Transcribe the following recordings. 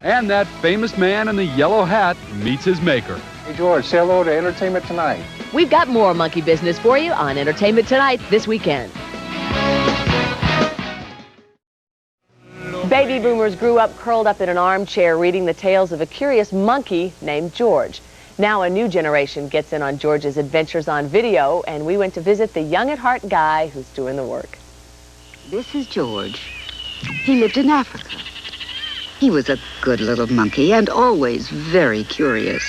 And that famous man in the yellow hat meets his maker. Hey, George, say hello to Entertainment Tonight. We've got more monkey business for you on Entertainment Tonight this weekend. Baby boomers grew up curled up in an armchair reading the tales of a curious monkey named George. Now a new generation gets in on George's adventures on video, and we went to visit the young at heart guy who's doing the work. This is George. He lived in Africa. He was a good little monkey and always very curious.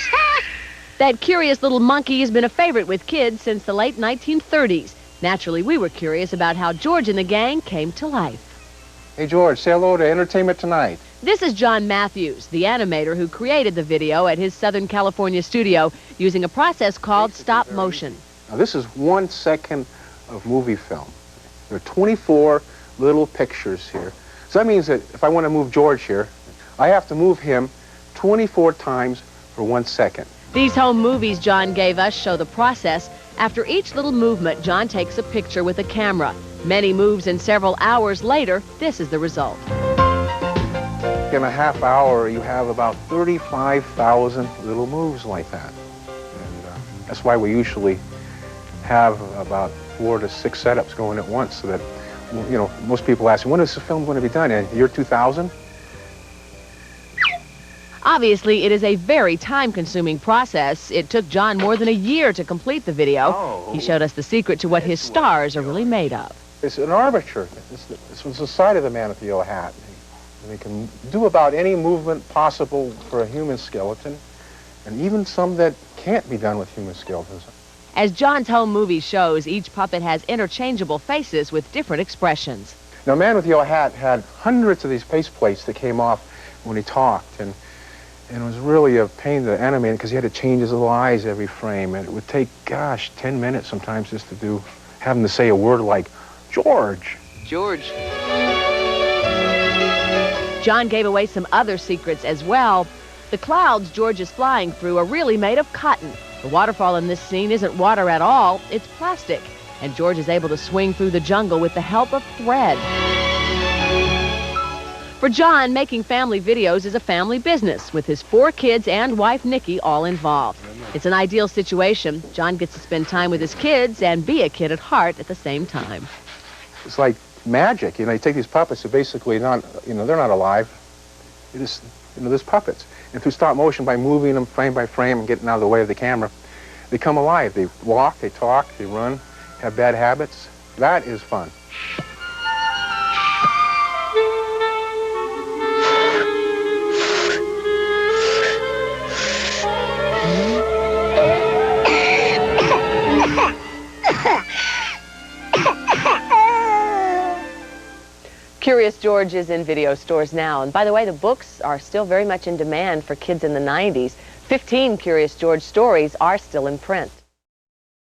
That curious little monkey has been a favorite with kids since the late 1930s. Naturally, we were curious about how George and the gang came to life. Hey, George, say hello to Entertainment Tonight. This is John Matthews, the animator who created the video at his Southern California studio using a process called stop motion. Now, this is 1 second of movie film. There are 24 little pictures here. So that means that if I want to move George here, I have to move him 24 times for 1 second. These home movies John gave us show the process. After each little movement, John takes a picture with a camera. Many moves and several hours later, this is the result. In a half hour, you have about 35,000 little moves like that. And that's why we usually have about 4 to 6 setups going at once, so that, you know, most people ask, when is the film going to be done? In year 2000? Obviously, it is a very time-consuming process. It took John more than a year to complete the video. He showed us the secret to what his stars are really made of. It's an armature. It's the side of the man with the yellow hat. And he can do about any movement possible for a human skeleton, and even some that can't be done with human skeletons. As John's home movie shows, each puppet has interchangeable faces with different expressions. Now, Man with the Yellow Hat had hundreds of these face plates that came off when he talked, and it was really a pain to animate because he had to change his little eyes every frame, and it would take, gosh, 10 minutes sometimes just to have him to say a word like, George. George. John gave away some other secrets as well. The clouds George is flying through are really made of cotton. The waterfall in this scene isn't water at all, it's plastic. And George is able to swing through the jungle with the help of thread. For John, making family videos is a family business, with his 4 kids and wife Nikki all involved. It's an ideal situation. John gets to spend time with his kids and be a kid at heart at the same time. It's like magic. You know, you take these puppets that basically not, you know, they're not alive. It is, you know, there's puppets. And through stop motion, by moving them frame by frame and getting out of the way of the camera, they come alive. They walk, they talk, they run, have bad habits. That is fun. Curious George is in video stores now. And by the way, the books are still very much in demand for kids in the 90s. 15 Curious George stories are still in print.